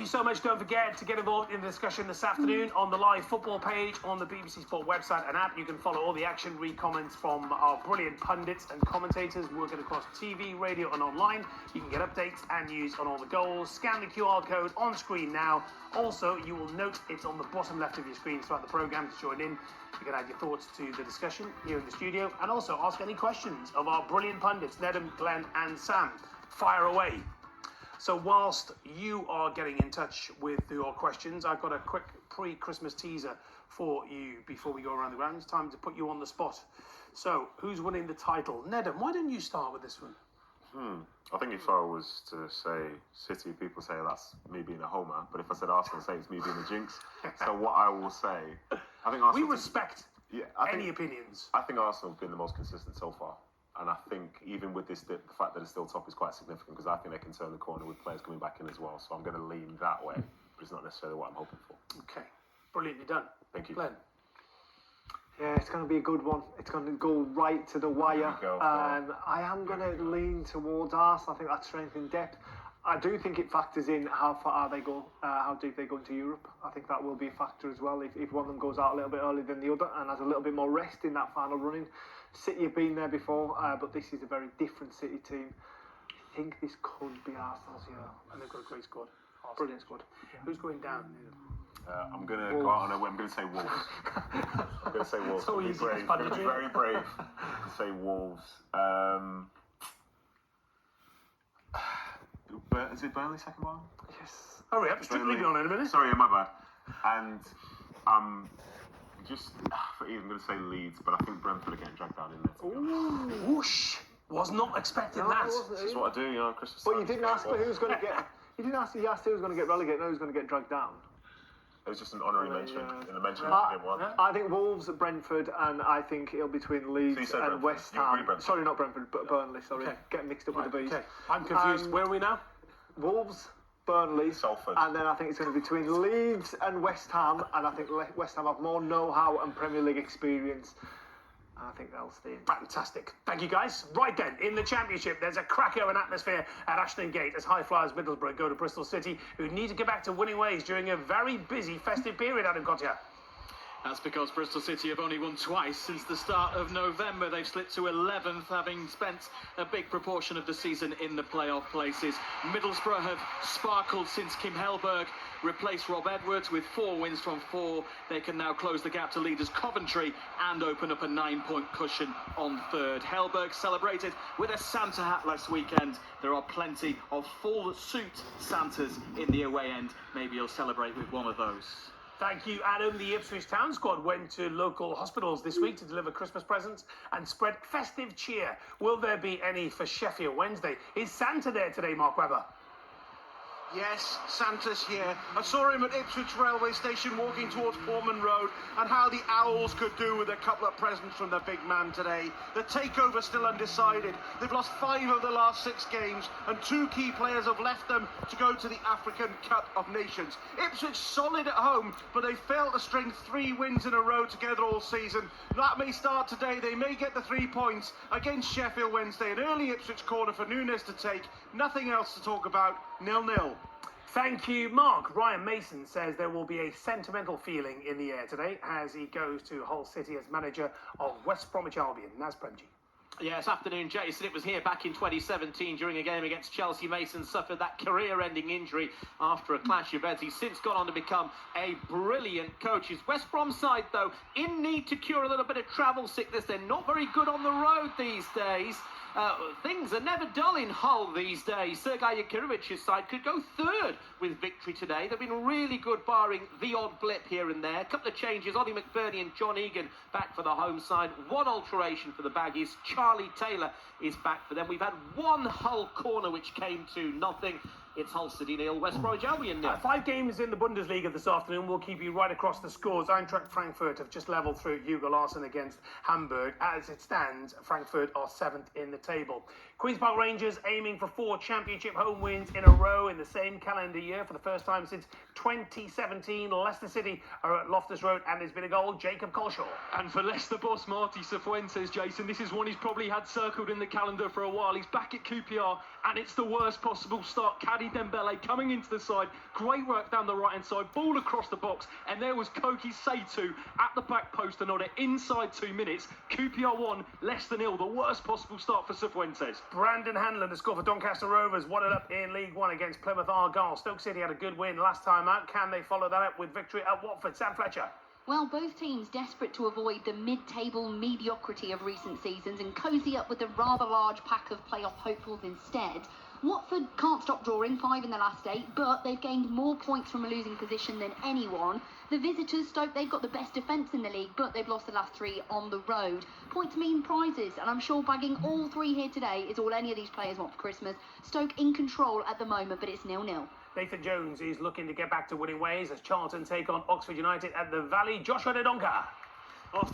you so much. Don't forget to get involved in the discussion this afternoon on the live football page on the BBC Sport website and app. You can follow all the action, read comments from our brilliant pundits and commentators working across TV, radio and online. You can get updates and news on all the goals. Scan the QR code on screen now. Also, you will note it's on the bottom left of your screen throughout the programme to join in. You can add your thoughts to the discussion here in the studio and also ask any questions of our brilliant pundits, Nedum, Glenn and Sam. Fire away. So whilst you are getting in touch with your questions, I've got a quick pre-Christmas teaser for you before we go around the ground. It's time to put you on the spot. So, who's winning the title? Nedum, why don't you start with this one? I think if I was to say City, people say that's me being a homer. But if I said Arsenal, say it's me being a jinx. So what I will say, I think Arsenal... We respect any opinions. I think Arsenal have been the most consistent so far. And I think even with this dip, the fact that it's still top is quite significant because I think they can turn the corner with players coming back in as well. So I'm going to lean that way, but it's not necessarily what I'm hoping for. Okay, brilliantly done. Thank you. Glenn? Yeah, it's going to be a good one. It's going to go right to the wire. I am going to lean towards Arsenal. I think that strength in depth. I do think it factors in how far they go, how deep they go into Europe. I think that will be a factor as well. If one of them goes out a little bit earlier than the other and has a little bit more rest in that final running. City have been there before, but this is a very different City team. I think this could be Arsenal's year. And they've got a great squad. Brilliant squad. Yeah. Who's going down? I'm going to go out on a whim. I'm going to say Wolves. I'm going to say Wolves. So I'm going to be very brave to say Wolves. Is it Burnley second one? Yes. Hurry up, Strictly be on in a minute. Sorry, my bad. And just for Eve, I'm going to say Leeds, but I think Brentford are getting dragged down in there. Ooh, whoosh! Was not expecting that. This is what I do, Christmas. But you didn't ask me who's going to get. You didn't ask. You asked who's going to get relegated. No, who's going to get dragged down. It was just an honorary mention in the mention I think Wolves, Brentford, and I think it'll be between Leeds and West Ham. Sorry, not Brentford, but Burnley. Sorry, getting mixed up with the Bs. Okay, I'm confused. Where are we now? Wolves, Burnley, Salford. And then I think it's going to be between Leeds and West Ham, and I think West Ham have more know-how and Premier League experience. And I think they'll stay in. Fantastic. Thank you, guys. Right then, in the Championship, there's a cracker of an atmosphere at Ashton Gate as High Flyers Middlesbrough go to Bristol City, who need to get back to winning ways during a very busy festive period, Adam Cottier. That's because Bristol City have only won twice since the start of November. They've slipped to 11th, having spent a big proportion of the season in the playoff places. Middlesbrough have sparkled since Kim Hellberg replaced Rob Edwards with 4 wins from 4. They can now close the gap to leaders Coventry and open up a 9-point cushion on third. Hellberg celebrated with a Santa hat last weekend. There are plenty of full suit Santas in the away end. Maybe he'll celebrate with one of those. Thank you, Adam. The Ipswich Town squad went to local hospitals this week to deliver Christmas presents and spread festive cheer. Will there be any for Sheffield Wednesday? Is Santa there today, Mark Webber? Yes, Santa's here. I saw him at Ipswich railway station walking towards Foreman Road, and how the Owls could do with a couple of presents from the big man today. The takeover's still undecided. They've lost 5 of the last 6 games, and 2 key players have left them to go to the African Cup of Nations. Ipswich solid at home, but they failed to string 3 wins in a row together all season. That may start today. They may get the 3 points against Sheffield Wednesday. An early Ipswich corner for Nunes to take. Nothing else to talk about. 0-0. Thank you, Mark. Ryan Mason says there will be a sentimental feeling in the air today as he goes to Hull City as manager of West Bromwich Albion. Naz Premji. Yes, afternoon, Jason. It was here back in 2017 during a game against Chelsea. Mason suffered that career-ending injury after a clash of heads. He's since gone on to become a brilliant coach. His West Brom side, though, in need to cure a little bit of travel sickness. They're not very good on the road these days. Things are never dull in Hull these days. Sergei Yakirovic's side could go third with victory today. They've been really good, barring the odd blip here and there. A couple of changes. Ollie McBurney and John Egan back for the home side. 1 alteration for the Baggies. Charlie Taylor is back for them. We've had 1 Hull corner which came to nothing. It's Hull City 0, West Bromwich Albion 0. 5 games in the Bundesliga this afternoon. We'll keep you right across the scores. Eintracht Frankfurt have just levelled through Hugo Larsson against Hamburg. As it stands, Frankfurt are 7th in the table. Queen's Park Rangers aiming for 4 Championship home wins in a row in the same calendar year for the first time since 2017. Leicester City are at Loftus Road, and there's been a goal. Jacob Colshaw. And for Leicester boss Marty Cifuentes, Jason, this is one he's probably had circled in the calendar for a while. He's back at QPR, and it's the worst possible start Caddy Paddy Dembele coming into the side. Great work down the right-hand side. Ball across the box. And there was Koki Seitu at the back post and on it inside 2 minutes. QPR 1, less than ill. The worst possible start for Cifuentes. Brandon Hanlon to score for Doncaster Rovers, 1-up in League One against Plymouth Argyle. Stoke City had a good win last time out. Can they follow that up with victory at Watford? Sam Fletcher. Well, both teams desperate to avoid the mid-table mediocrity of recent seasons and cosy up with the rather large pack of playoff hopefuls instead. Watford can't stop drawing, 5 in the last 8, but they've gained more points from a losing position than anyone. The visitors, Stoke, they've got the best defence in the league, but they've lost the last 3 on the road. Points mean prizes, and I'm sure bagging all 3 here today is all any of these players want for Christmas. Stoke in control at the moment, but it's 0-0. Nathan Jones is looking to get back to winning ways as Charlton take on Oxford United at the Valley. Joshua Dodonka.